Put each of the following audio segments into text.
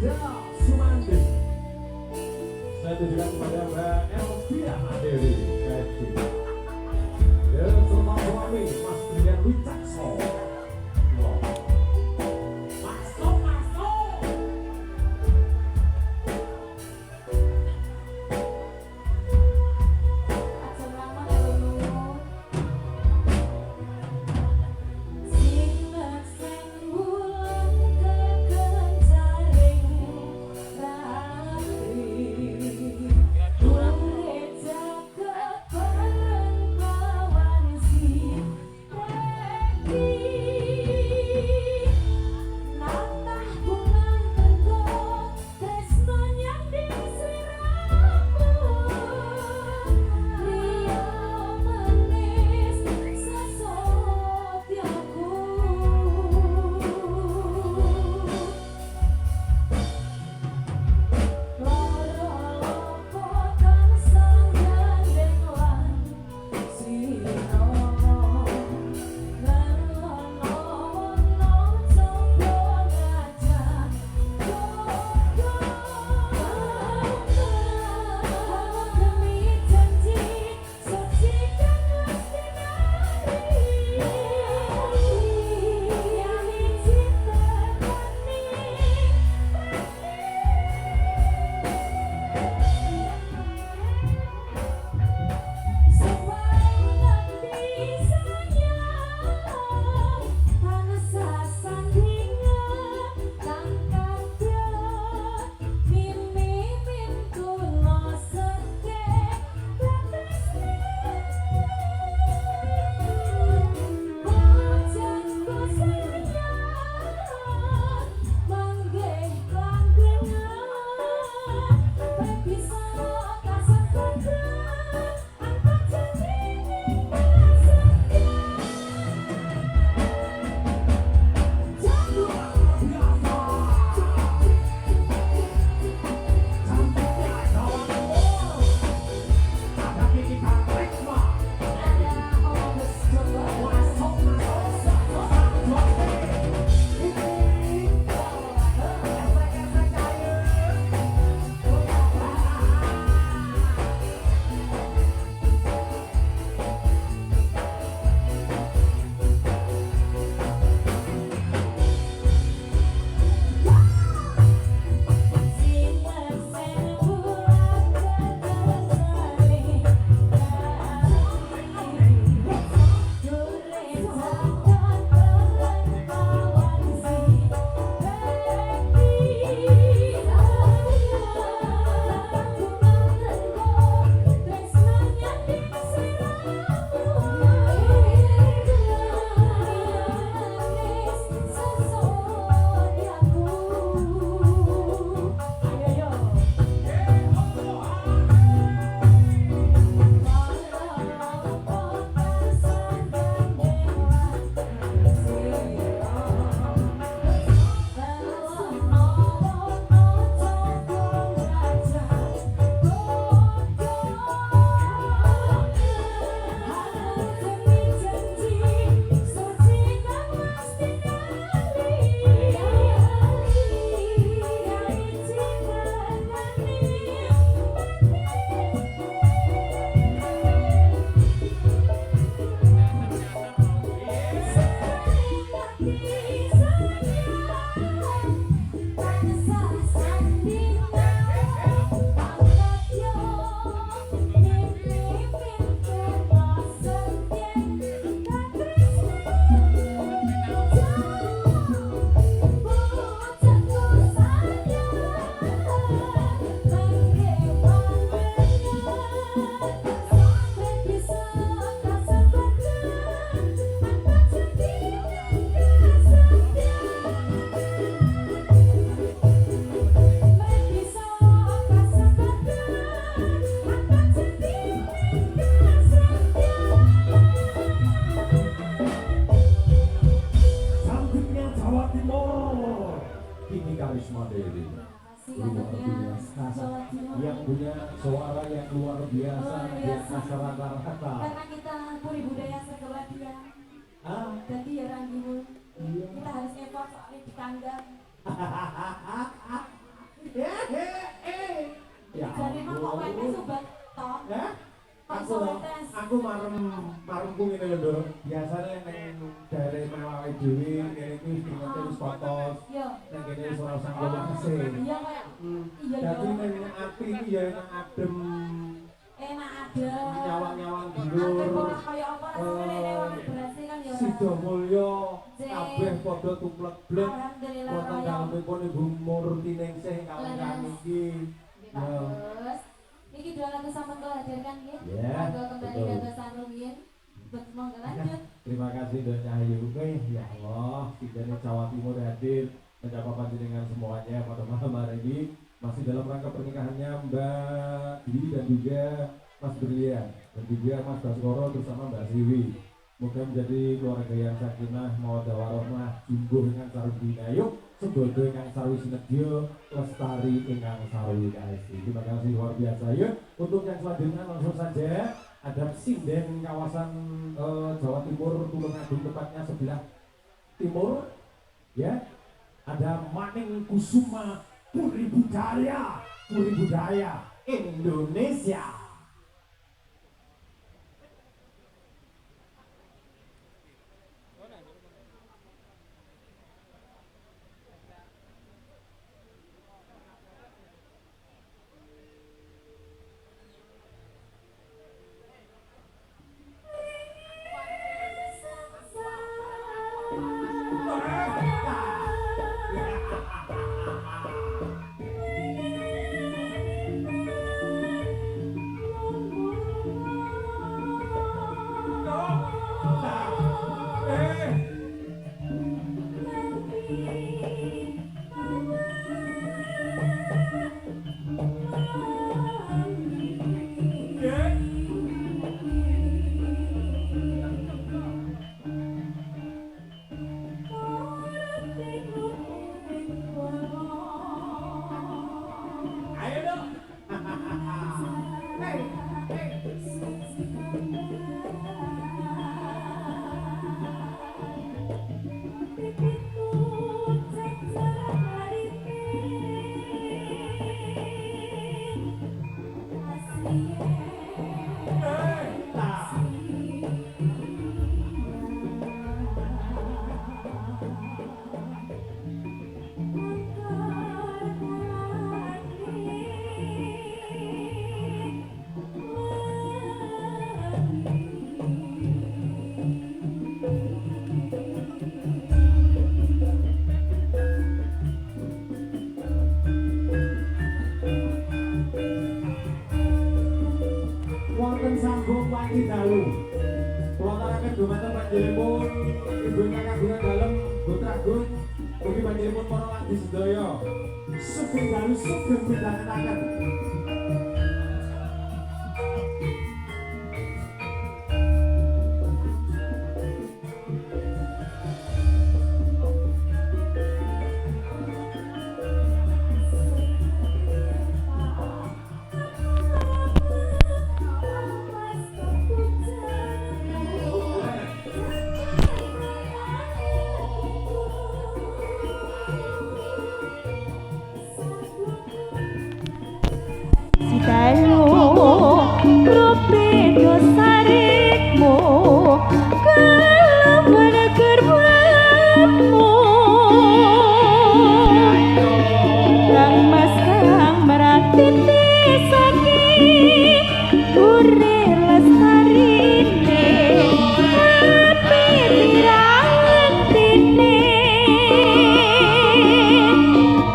Ada Sumandi. Saya tujukan kepada Mbak Elvira Dewi. Dan selamat suami Mas Trian Wicakso. yang punya suara yang luar biasa di masyarakat kata. Karena kita puri budaya sekebatian. Jadi ya Rangimu, kita harus effort soalnya di kandang. Ya. Jadi emang kok wete sobat toh? Ya? Kok wetes? Aku maremku ngene lho, Nduk. Biasane ning daerah mewah dhewe ngene iki wis dingerti wis fotos. Yo. Ning kene wis ora usah ngomong kesih. Iya kayak. Iya Dadi yo. ning ati iki ya enak adem. Enak ada. Nyawang-nyawang Akhir dulur. ora kaya apa rasane nek wong berhasil kan yo. Sidomulyo Cek. kabeh padha tuplek-blek. Alhamdulillah Wonten kaya. dalemipun Ibu Murtiningsih kawan-kawan iki. Bagus. Niki dua lagu sampun kula hadirkan nggih. Ya, Monggo kembali betul. ke Sang Rumiyin. Monggo lanjut. Terima kasih Don Cahyu. Ya Allah, sidane Jawa Timur hadir menyapa panjenengan semuanya pada malam hari ini masih dalam rangka pernikahannya Mbak Dwi dan juga Mas Brilian dan juga Mas Baskoro bersama Mbak Siwi. Semoga menjadi keluarga yang sakinah, mawaddah warahmah, jumbuh dengan sarwi ayuk, sebodo dengan sarwi sinedya, lestari dengan sarwi kasih. Terima kasih luar biasa ya. Untuk yang selanjutnya langsung saja ada sinden kawasan Jawa Timur, Tulungagung tepatnya sebelah timur, ya. Ada Maning Kusuma Puri Budaya Indonesia. Wonten sambung wangi dalu. Kula taraken dumateng panjenengan ibu ingkang kagungan dalem Botragun ugi panjenengan para wadi sedaya. Sugeng dalu sugeng midhangetaken. Dalu rupi dosaritmu kalawan gerbangmu kang mas kang meratiti saking uri lestarine api tirantine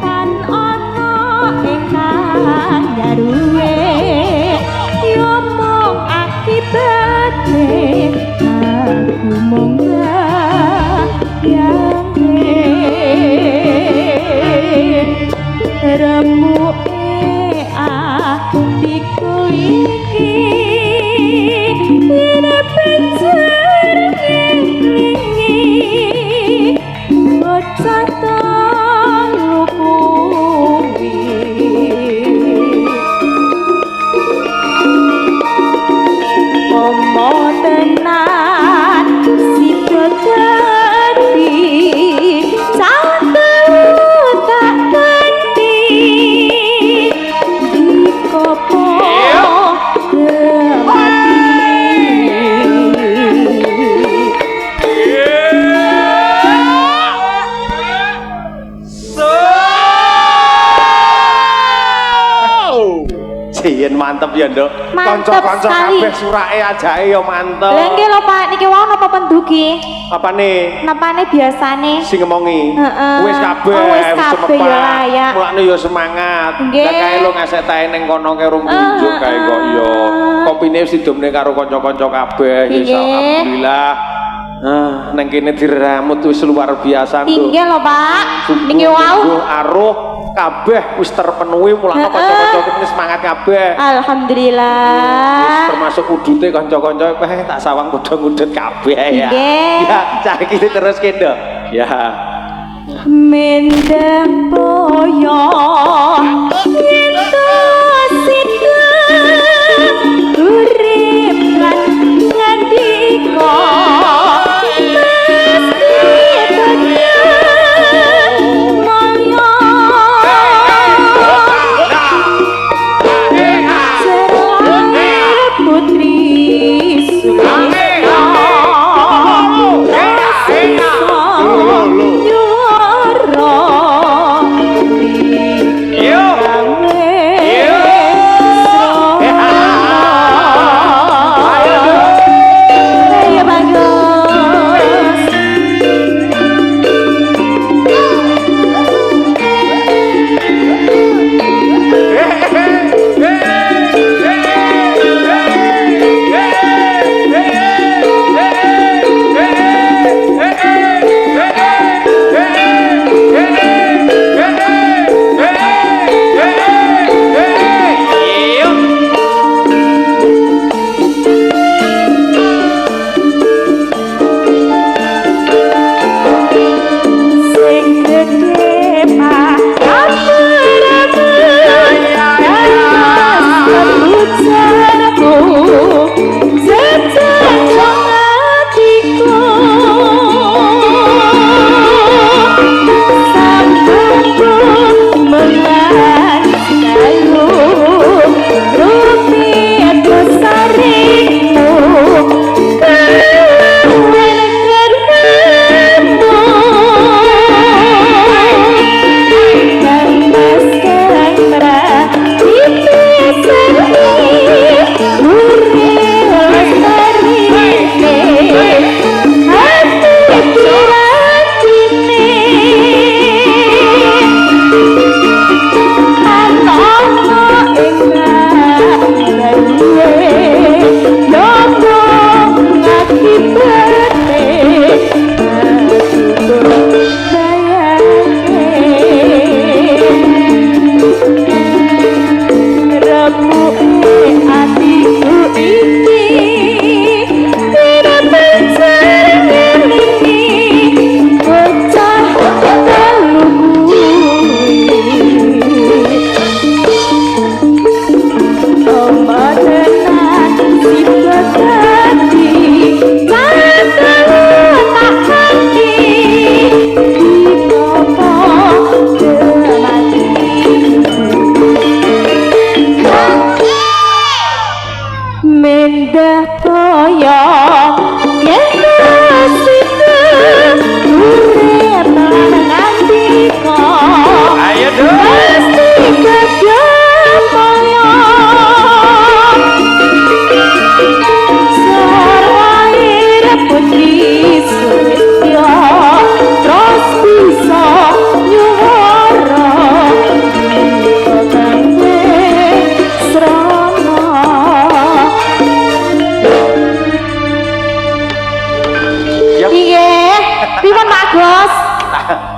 kan ono ingkang garuwe yomong akibate aku Jen mantep ya, Nduk. Mantep Kanca-kanca sekali. kabeh surake ajake ya mantep. Lha nggih lho Pak, niki wau napa pendugi? Apane? Napane biasane? Sing ngemongi. Heeh. Wis kabeh, Oh, wis kabeh ya layak. Mulane ya semangat. Nggih. Lah kae lo ngasek tae ning kono kae rung kunjuk kae kok ya. Kopine wis didomne karo kanca-kanca kabeh. Ya Nggih. alhamdulillah. Neng kene diramut wis luar biasa, Nduk. Nggih lho Pak. Niki wau. Aruh kabeh wis terpenuhi mulane kanca-kanca kene semangat kabeh. Alhamdulillah. Termasuk udute kanca-kanca tak sawang padha ngudut kabeh ya. Nggih. Ya, cah iki terus kendo. Ya. Mendang boyo Yento sidang Urip lan ngandika Mesti tegang Maya Cerah putri Sulistya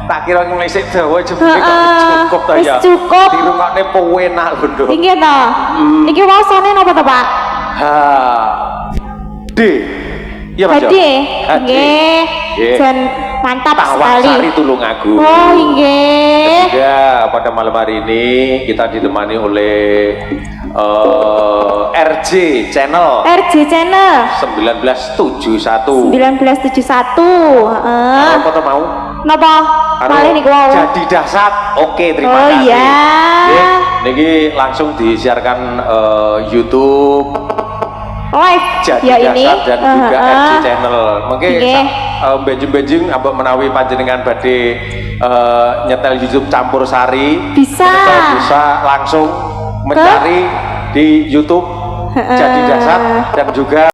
Tak kira ngelisik dawa jebule kok cukup ta ya. Wis cukup. Dirungokne penak lho, Nduk. Nggih to. Niki wasane napa to, Pak? Ha. D. Iya, Mas. D. Nggih. Jan mantap sekali. Tawasari Tulungagung. Oh, nggih. Ya, pada malam hari ini kita ditemani oleh RJ Channel. RJ Channel 1971. 1971. Heeh. Apa to mau? Napa? Malih niku wau. Jadi dahsyat. Oke, terima Oh, kasih. iya. Nggih, niki langsung disiarkan YouTube Live Jadi ya ini. Dahsyat dan juga RJ Channel. Mungkin Nggih. benjing-benjing ambek menawi panjenengan badhe nyetel YouTube Campur Sari. Bisa. Menika bisa langsung mencari di YouTube Jadi Dasar dan juga